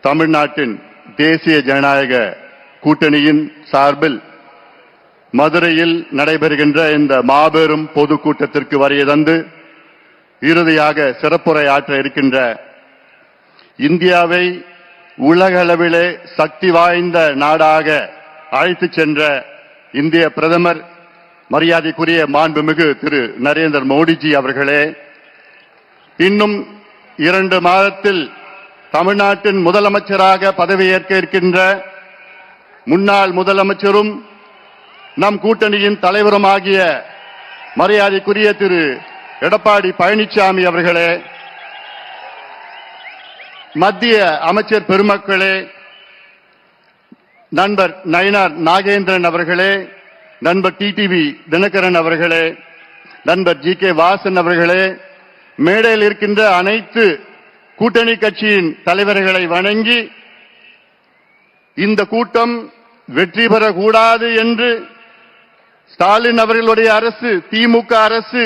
தமிழ்நாட்டின் தேசிய ஜனநாயக கூட்டணியின் சார்பில் மதுரையில் நடைபெறுகின்ற இந்த மாபெரும் பொதுக்கூட்டத்திற்கு வருகை தந்து இறுதியாக சிறப்புரை ஆற்ற இருக்கின்ற இந்தியாவை உலகளவிலே சக்தி வாய்ந்த நாடாக அழைத்துச் சென்ற இந்திய பிரதமர் மரியாதைக்குரிய மாண்புமிகு திரு நரேந்திர மோடிஜி அவர்களே, இன்னும் 2 மாதத்தில் தமிழ்நாட்டின் முதலமைச்சராக பதவியேற்க இருக்கின்ற முன்னாள் முதலமைச்சரும் நம் கூட்டணியின் தலைவருமாகிய மரியாதைக்குரிய திரு எடப்பாடி பழனிசாமி அவர்களே, மத்திய அமைச்சர் பெருமக்களே, நண்பர் நயினார் நாகேந்திரன் அவர்களே, நண்பர் டிடிவி தினகரன் அவர்களே, நண்பர் ஜி.கே. வாசன் அவர்களே, மேடையில் இருக்கின்ற அனைத்து கூட்டணி கட்சியின் தலைவர்களை வணங்கி இந்த கூட்டம் வெற்றி பெறக்கூடாது என்று ஸ்டாலின் அவர்களுடைய அரசு, திமுக அரசு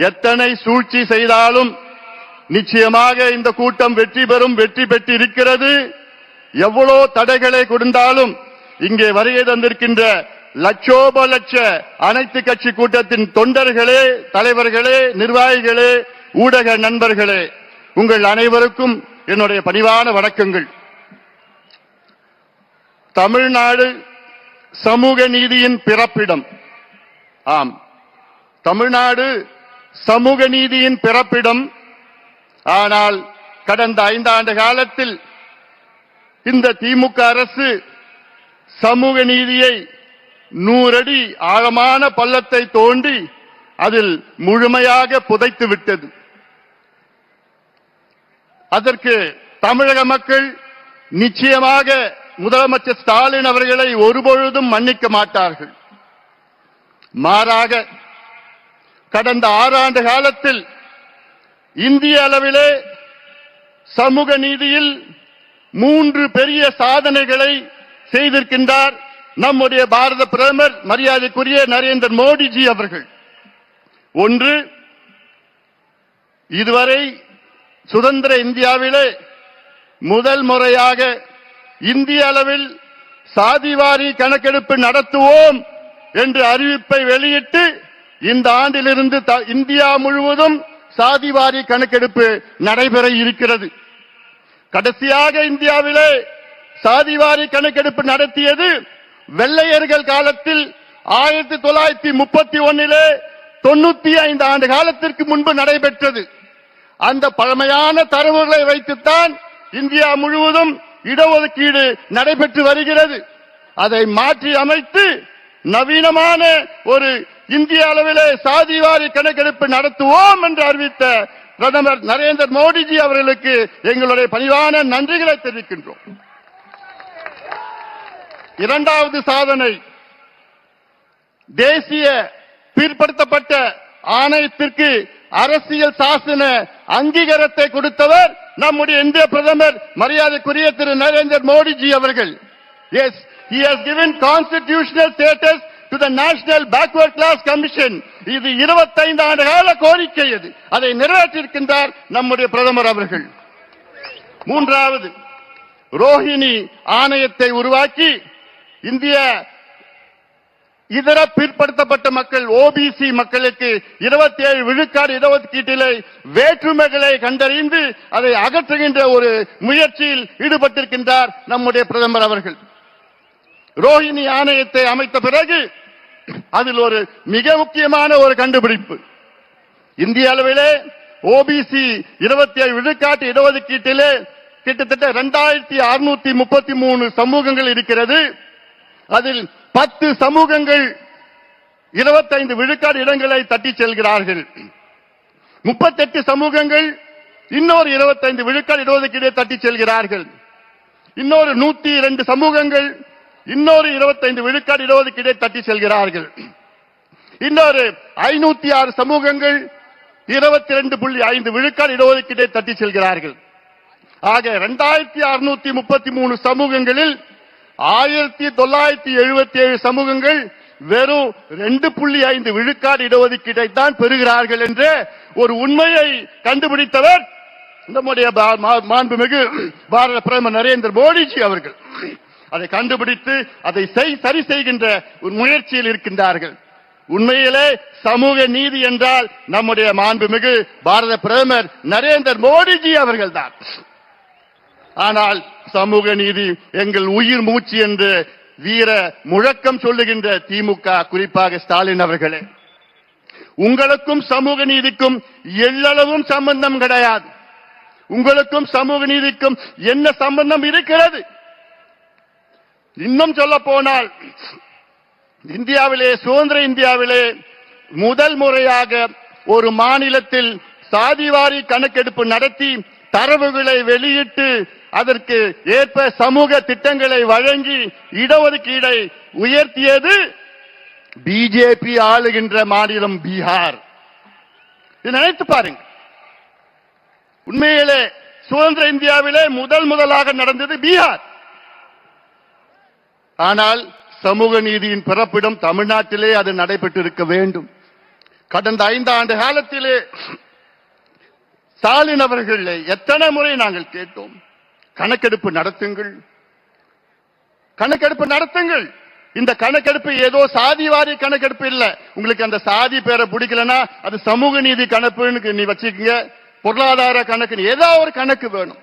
எத்தனை சூழ்ச்சி செய்தாலும் நிச்சயமாக இந்த கூட்டம் வெற்றி பெற்றிருக்கிறது. எவ்வளவு தடைகளை கொடுத்தாலும் இங்கே வருகை தந்திருக்கின்ற லட்சோப லட்ச அனைத்து கட்சி கூட்டத்தின் தொண்டர்களே, தலைவர்களே, நிர்வாகிகளே, ஊடக நண்பர்களே, உங்கள் அனைவருக்கும் என்னுடைய பணிவான வணக்கங்கள். தமிழ்நாடு சமூக நீதியின் பிறப்பிடம். ஆம், தமிழ்நாடு சமூக நீதியின் பிறப்பிடம். ஆனால் கடந்த 5 ஆண்டு காலத்தில் இந்த திமுக அரசு சமூக நீதியை 100 அடி ஆழமான பள்ளத்தை தோண்டி அதில் முழுமையாக புதைத்து விட்டது. அதற்கு தமிழக மக்கள் நிச்சயமாக முதலமைச்சர் ஸ்டாலின் அவர்களை ஒருபொழுதும் மன்னிக்க மாட்டார்கள். மாறாக கடந்த 6 ஆண்டு காலத்தில் இந்திய அளவிலே சமூக நீதியில் 3 பெரிய சாதனைகளை செய்திருக்கின்றார் நம்முடைய பாரத பிரதமர் மரியாதைக்குரிய நரேந்திர மோடிஜி அவர்கள். ஒன்று, இதுவரை சுதந்திர இந்தியாவிலே முதல் முறையாக இந்திய அளவில் சாதிவாரி கணக்கெடுப்பு நடத்துவோம் என்று அறிவிப்பை வெளியிட்டு இந்த ஆண்டிலிருந்து இந்தியா முழுவதும் சாதிவாரி கணக்கெடுப்பு நடைபெற இருக்கிறது. கடைசியாக இந்தியாவிலே சாதிவாரி கணக்கெடுப்பு நடத்தியது வெள்ளையர்கள் காலத்தில் 1931 95 ஆண்டு காலத்திற்கு முன்பு நடைபெற்றது. அந்த பழமையான தரவுகளை வைத்துத்தான் இந்தியா முழுவதும் இடஒதுக்கீடு நடைபெற்று வருகிறது. அதை மாற்றி அமைத்து நவீனமான ஒரு இந்திய அளவிலே சாதிவாரி கணக்கெடுப்பு நடத்துவோம் என்று அறிவித்த பிரதமர் நரேந்திர மோடிஜி அவர்களுக்கு எங்களுடைய பணிவான நன்றிகளை தெரிவிக்கின்றோம். 2வது சாதனை, தேசிய பிற்படுத்தப்பட்ட ஆணையத்திற்கு அரசியல் சாசன அங்கீகாரத்தை கொடுத்தவர் நம்முடைய இந்திய பிரதமர் மரியாதைக்குரிய திரு நரேந்திர மோடிஜி அவர்கள். Yes, he has given constitutional status to the National Backward Class Commission. இது 25 ஆண்டு கால கோரிக்கை. அதை நிறைவேற்றியிருக்கின்றார் நம்முடைய பிரதமர் அவர்கள். 3வது, ரோஹிணி ஆணையத்தை உருவாக்கி இந்திய இதர பிற்படுத்தப்பட்ட மக்கள் ஓபிசி மக்களுக்கு 27 விழுக்காடு இடஒதுக்கீட்டிலே வேற்றுமைகளை கண்டறிந்து அதை அகற்றுகின்ற ஒரு முயற்சியில் ஈடுபட்டிருக்கின்றார் நம்முடைய பிரதமர் அவர்கள். ரோஹிணி ஆணையத்தை அமைத்த பிறகு அதில் ஒரு மிக முக்கியமான ஒரு கண்டுபிடிப்பு, இந்திய அளவிலே ஓபிசி 27 விழுக்காட்டு இடஒதுக்கீட்டிலே கிட்டத்தட்ட 2633 சமூகங்கள் இருக்கிறது. அதில் 10 சமூகங்கள் 25 விழுக்காடு இடங்களை தட்டி செல்கிறார்கள். 38 சமூகங்கள் இன்னொரு 25 விழுக்காடு இடஒதுக்கீடை தட்டி செல்கிறார்கள். இன்னொரு 102 சமூகங்கள் இன்னொரு 25 விழுக்காடு இடஒதுக்கீடை தட்டி செல்கிறார்கள். இன்னொரு 506 சமூகங்கள் 22.5 விழுக்காடு இடஒதுக்கீடை தட்டி செல்கிறார்கள். ஆக 2633 சமூகங்களில் 1977 சமூகங்கள் வெறும் 2.5 விழுக்காடு இடஒதுக்கீட்டை தான் பெறுகிறார்கள் என்ற ஒரு உண்மையை கண்டுபிடித்தவர் நம்முடைய மாண்புமிகு பாரத பிரதமர் நரேந்திர மோடிஜி அவர்கள் அதை கண்டுபிடித்து அதை சரி செய்கின்ற ஒரு முயற்சியில் இருக்கின்றார்கள். உண்மையிலே சமூக நீதி என்றால் நம்முடைய மாண்புமிகு பாரத பிரதமர் நரேந்திர மோடிஜி அவர்கள் தான். ஆனால் சமூக நீதி எங்கள் உயிர் மூச்சு என்று வீர முழக்கம் சொல்லுகின்ற திமுக, குறிப்பாக ஸ்டாலின் அவர்களே, உங்களுக்கும் சமூக நீதிக்கும் எள்ளளவும் சம்பந்தம் கிடையாது. உங்களுக்கும் சமூக நீதிக்கும் என்ன சம்பந்தம் இருக்கிறது? இன்னும் சொல்ல போனால் இந்தியாவிலே, சுதந்திர இந்தியாவிலே முதல் முறையாக ஒரு மாநிலத்தில் சாதிவாரி கணக்கெடுப்பு நடத்தி தரவுகளை வெளியிட்டு அதற்கு ஏற்ப சமூக திட்டங்களை வழங்கி இடஒதுக்கீடை உயர்த்தியது பிஜேபி ஆளுகின்ற மாநிலம் பீகார். நினைத்து பாருங்க. உண்மையிலே சுதந்திர இந்தியாவிலே முதலாக நடந்தது பீகார். ஆனால் சமூக நீதியின் பிறப்பிடம் தமிழ்நாட்டிலே அது நடைபெற்றிருக்க வேண்டும். கடந்த 5 ஆண்டு காலத்திலே ஸ்டாலின் அவர்களே எத்தனை முறை நாங்கள் கேட்டோம், கணக்கெடுப்பு நடத்துங்கள், கணக்கெடுப்பு நடத்துங்கள். இந்த கணக்கெடுப்பு ஏதோ சாதிவாரி கணக்கெடுப்பு இல்ல. உங்களுக்கு அந்த சாதி பேரை பிடிக்கலன்னா அது சமூக நீதி கணக்குன்னு நீ வச்சுக்கீங்க, பொருளாதார கணக்கு, ஏதோ ஒரு கணக்கு வேணும்.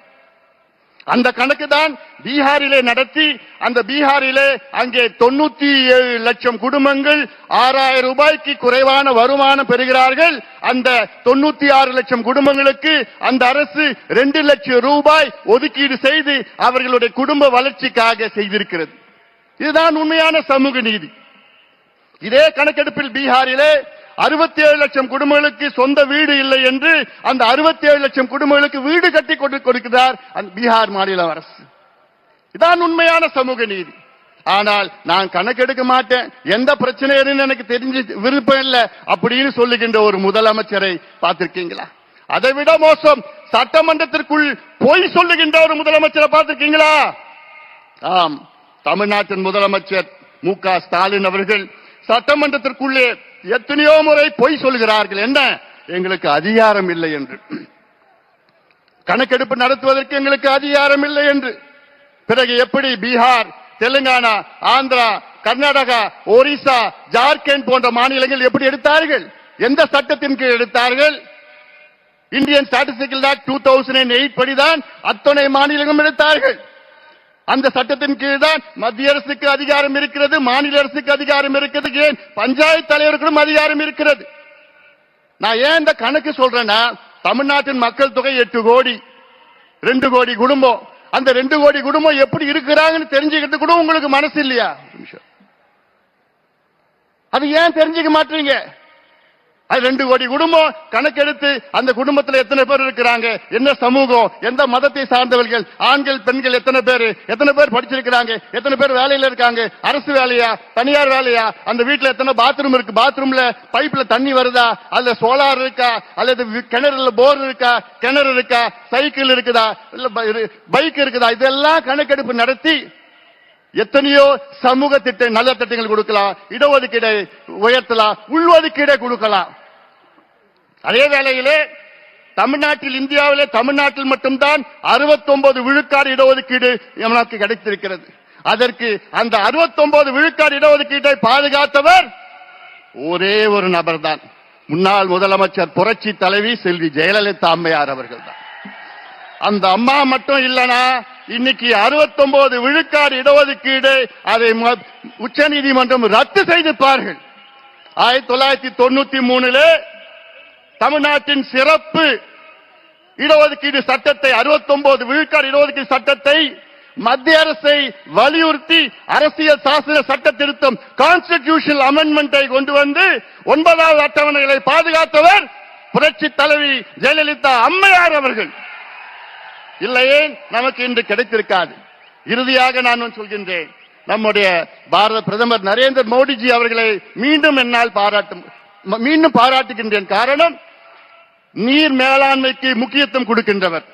அந்த கணக்கு தான் பீகாரிலே நடத்தி, அந்த பீகாரிலே அங்கே 97 லட்சம் குடும்பங்கள் 6000 ரூபாய்க்கு குறைவான வருமானம் பெறுகிறார்கள். அந்த 96 லட்சம் குடும்பங்களுக்கு அந்த அரசு 2 லட்சம் ரூபாய் ஒதுக்கீடு செய்து அவர்களுடைய குடும்ப வளர்ச்சிக்காக செய்திருக்கிறது. இதுதான் உண்மையான சமூக நீதி. இதே கணக்கெடுப்பில் பீகாரிலே 67 லட்சம் குடும்பங்களுக்கு சொந்த வீடு இல்லை என்று அந்த 67 லட்சம் குடும்பங்களுக்கு வீடு கட்டி கொடுக்கிறார் அந்த பீகார் மாநில அரசு. இதான் உண்மையான சமூக நீதி. ஆனால் நான் கணக்கெடுக்க மாட்டேன், எந்த பிரச்சனையும் எனக்கு தெரிஞ்சு விருப்பம் இல்லை அப்படின்னு சொல்லுகின்ற ஒரு முதலமைச்சரை பார்த்திருக்கீங்களா? அதை விட மோசம், சட்டமன்றத்திற்குள் பொய் சொல்லுகின்ற ஒரு முதலமைச்சரை பார்த்திருக்கீங்களா? ஆம், தமிழ்நாட்டின் முதலமைச்சர் மு.க. ஸ்டாலின் அவர்கள் சட்டமன்றத்திற்குள்ளே எத்தனையோ முறை பொய் சொல்கிறார்கள். என்ன, எங்களுக்கு அதிகாரம் இல்லை என்று, கணக்கெடுப்பு நடத்துவதற்கு எங்களுக்கு அதிகாரம் இல்லை என்று. பிறகு எப்படி பீகார், தெலுங்கானா, ஆந்திரா, கர்நாடகா, ஒரிசா, ஜார்க்கண்ட் போன்ற மாநிலங்கள் எப்படி எடுத்தார்கள்? எந்த சட்டத்தின் கீழ் எடுத்தார்கள்? இந்தியன் ஸ்டாட்டிஸ்டிக்கல் ஆக்ட் 2008 படிதான் அத்தனை மாநிலங்களும் எடுத்தார்கள். அந்த சட்டத்தின் கீழ் தான் மத்திய அரசுக்கு அதிகாரம் இருக்கிறது, மாநில அரசுக்கு அதிகாரம் இருக்கிறது, ஏன் பஞ்சாயத்து தலைவருக்கும் அதிகாரம் இருக்கிறது. நான் ஏன் இந்த கணக்கு சொல்றேன்னா, தமிழ்நாட்டின் மக்கள் தொகை 8 கோடி, 2 கோடி குடும்பம். அந்த 2 கோடி குடும்பம் எப்படி இருக்கிறாங்கன்னு தெரிஞ்சுக்கிட்டு கூட உங்களுக்கு மனசு இல்லையா? அது ஏன் தெரிஞ்சுக்க மாட்டீங்க? அது 2 கோடி குடும்பம் கணக்கெடுத்து அந்த குடும்பத்தில் எத்தனை பேர் இருக்கிறாங்க, என்ன சமூகம், எந்த மதத்தை சார்ந்தவர்கள், ஆண்கள் பெண்கள் எத்தனை பேர் படிச்சிருக்கிறாங்க, எத்தனை பேர் வேலையில இருக்காங்க, அரசு வேலையா தனியார் வேலையா, அந்த வீட்டுல எத்தனை பாத்ரூம் இருக்கு, பாத்ரூம்ல பைப்ல தண்ணி வருதா, அல்ல சோலார் இருக்கா, அல்லது கிணறுல போர் இருக்கா, கிணறு இருக்கா, சைக்கிள் இருக்குதா, இல்ல பைக் இருக்குதா, இதெல்லாம் கணக்கெடுப்பு நடத்தி எத்தனையோ சமூக திட்டம், நல்ல திட்டங்கள் கொடுக்கலாம், இடஒதுக்கீடை உயர்த்தலாம், உள்ஒதுக்கீடை கொடுக்கலாம். அதே வேளையிலே தமிழ்நாட்டில், இந்தியாவிலே தமிழ்நாட்டில் மட்டும்தான் 69 விழுக்காடு இடஒதுக்கீடு நமக்கு கிடைத்திருக்கிறது. அதற்கு அந்த 69 விழுக்காடு இடஒதுக்கீட்டை பாதுகாத்தவர் ஒரே ஒரு நபர் தான், முன்னாள் முதலமைச்சர் புரட்சி தலைவி செல்வி ஜெயலலிதா அம்மையார் அவர்கள் தான். அந்த அம்மா மட்டும் இல்லனா இன்னைக்கு 69 விழுக்காடு இடஒதுக்கீடு அதை உச்ச நீதிமன்றம் ரத்து செய்திருப்பார்கள். 1993 தமிழ்நாட்டின் சிறப்பு இடஒதுக்கீடு சட்டத்தை, 69 விழுக்காடு இடஒதுக்கீடு சட்டத்தை மத்திய அரசை வலியுறுத்தி அரசியல் சாசன சட்ட திருத்தம், கான்ஸ்டிடியூஷனல் அமெண்ட்மெண்டை கொண்டு வந்து 9வது அட்டவணைகளை பாதுகாத்தவர் புரட்சி தலைவி ஜெயலலிதா அம்மையார் அவர்கள். இல்லையே நமக்கு இன்று கிடைத்திருக்காது. இறுதியாக நான் சொல்கின்றேன், நம்முடைய பாரத பிரதமர் நரேந்திர மோடிஜி அவர்களை மீண்டும் பாராட்டுகின்றேன். காரணம், நீர் மேலாண்மைக்கு முக்கியத்துவம் கொடுக்கின்றவர்.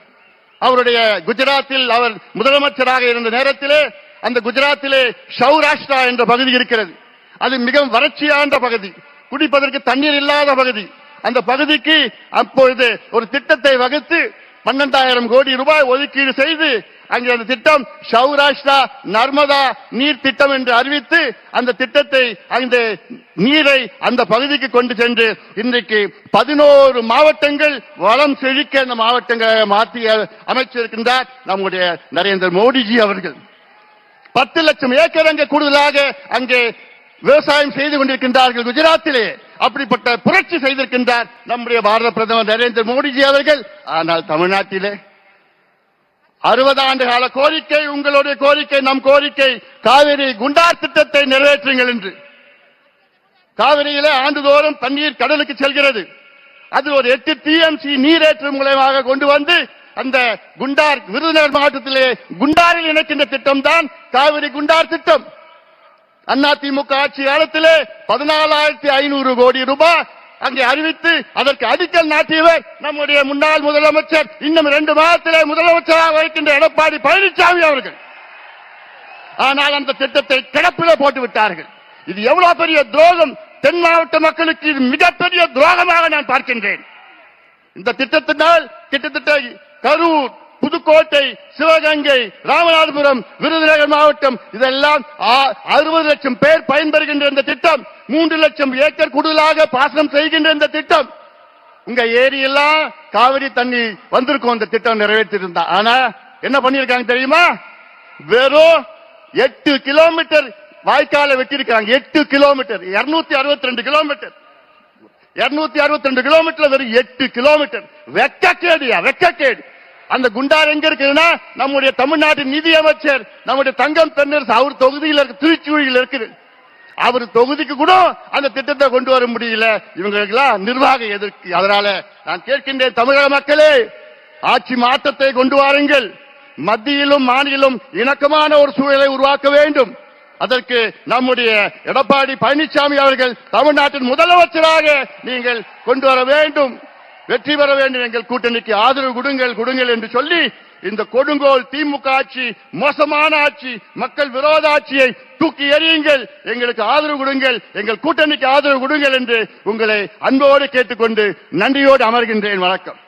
அவருடைய குஜராத்தில் அவர் முதலமைச்சராக இருந்த நேரத்திலே அந்த குஜராத்திலே சௌராஷ்டிரா என்ற பகுதி இருக்கிறது. அது மிகவும் வறட்சியான பகுதி, குடிப்பதற்கு தண்ணீர் இல்லாத பகுதி. அந்த பகுதிக்கு அப்பொழுது ஒரு திட்டத்தை வகுத்து 12,000 கோடி ரூபாய் ஒதுக்கீடு செய்து அங்கே அந்த திட்டம் சௌராஷ்டிரா நர்மதா நீர் திட்டம் என்று அறிவித்து அந்த திட்டத்தை அந்த நீரை அந்த பகுதிக்கு கொண்டு சென்று இன்றைக்கு 11 மாவட்டங்கள் வளம் செழிக்க அந்த மாவட்டங்களை மாற்றி அமைச்சிருக்கின்றார் நம்முடைய நரேந்திர மோடிஜி அவர்கள். 10 லட்சம் ஏக்கர் அங்கே கூடுதலாக அங்கே விவசாயம் செய்து கொண்டிருக்கின்றார்கள் குஜராத்திலே. அப்படிப்பட்ட புரட்சி செய்திருக்கின்றார் நம்முடைய பாரத பிரதமர் நரேந்திர மோடிஜி அவர்கள். ஆனால் தமிழ்நாட்டிலே 60 ஆண்டு கால கோரிக்கை, உங்களுடைய கோரிக்கை, நம் கோரிக்கை, காவிரி குண்டார் திட்டத்தை நிறைவேற்றுங்கள் என்று. காவிரியிலே ஆண்டுதோறும் தண்ணீர் கடலுக்கு செல்கிறது. அது ஒரு 8 TMC நீரேற்று மூலமாக கொண்டு வந்து அந்த குண்டார் விருதுநகர் மாவட்டத்திலே குண்டாரில் இணைக்கின்ற திட்டம் தான் காவிரி குண்டார் திட்டம். அதிமுக ஆட்சி காலத்திலே 14,500 கோடி ரூபாய் அங்கே அறிவித்து அதற்கு அடிக்கல் நாட்டியவர் நம்முடைய முன்னாள் முதலமைச்சர், இன்னும் 2 மாதத்திலே முதலமைச்சராக வைக்கின்ற எடப்பாடி பழனிசாமி அவர்கள். ஆனால் அந்த திட்டத்தை கிடப்பிலே போட்டு விட்டார்கள். இது எவ்வளவு பெரிய துரோகம்! தென் மாவட்ட மக்களுக்கு இது மிகப்பெரிய துரோகமாக நான் பார்க்கின்றேன். இந்த திட்டத்தினால் கிட்டத்தட்ட கரூர், புதுக்கோட்டை, சிவகங்கை, ராமநாதபுரம், விருதுநகர் மாவட்டம் இதெல்லாம் 60 லட்சம் பேர் பயன்பெறுகின்ற இந்த திட்டம். 3 லட்சம் ஏக்கர் கூடுதலாக பாசனம் செய்கின்ற இந்த திட்டம். உங்க ஏரியெல்லாம் காவிரி தண்ணி வந்திருக்கும் இந்த திட்டம் நிறைவேற்றிருந்தா. ஆனா என்ன பண்ணிருக்காங்க தெரியுமா? வெறும் 8 கிலோமீட்டர் வாய்க்கால வெட்டியிருக்காங்க. 8 கிலோமீட்டர், 262 கிலோமீட்டர், 262 கிலோமீட்டர், வெறும் 8 கிலோமீட்டர். வெக்கக்கேடியா, வெக்கக்கேடு. அந்த குண்டார் எங்க இருக்குதுன்னா நம்முடைய தமிழ்நாட்டின் நிதி அமைச்சர் நம்முடைய தங்கம் தென்னரசு அவர் தொகுதியில் இருக்கு, திருச்சூழியில் இருக்குது. அவர் தொகுதிக்கு கூட அந்த திட்டத்தை கொண்டு வர முடியல. இவங்களுக்கெல்லாம் நிர்வாக எதிர்க்கு. அதனால நான் கேட்கின்றேன், தமிழக மக்களே, ஆட்சி மாற்றத்தை கொண்டு வாருங்கள். மத்தியிலும் மாநிலம் இணக்கமான ஒரு சூழலை உருவாக்க வேண்டும். அதற்கு நம்முடைய எடப்பாடி பழனிசாமி அவர்கள் தமிழ்நாட்டின் முதலமைச்சராக நீங்கள் கொண்டு வர வேண்டும். வெற்றி பெற வேண்டும். எங்கள் கூட்டணிக்கு ஆதரவு கொடுங்கள் என்று சொல்லி இந்த கொடுங்கோல் திமுக ஆட்சி, மோசமான ஆட்சி, மக்கள் விரோத ஆட்சியை தூக்கி எறியுங்கள். எங்களுக்கு ஆதரவு கொடுங்கள், எங்கள் கூட்டணிக்கு ஆதரவு கொடுங்கள் என்று உங்களை அன்போடு கேட்டுக்கொண்டு நன்றியோடு அமர்கின்றேன். வணக்கம்.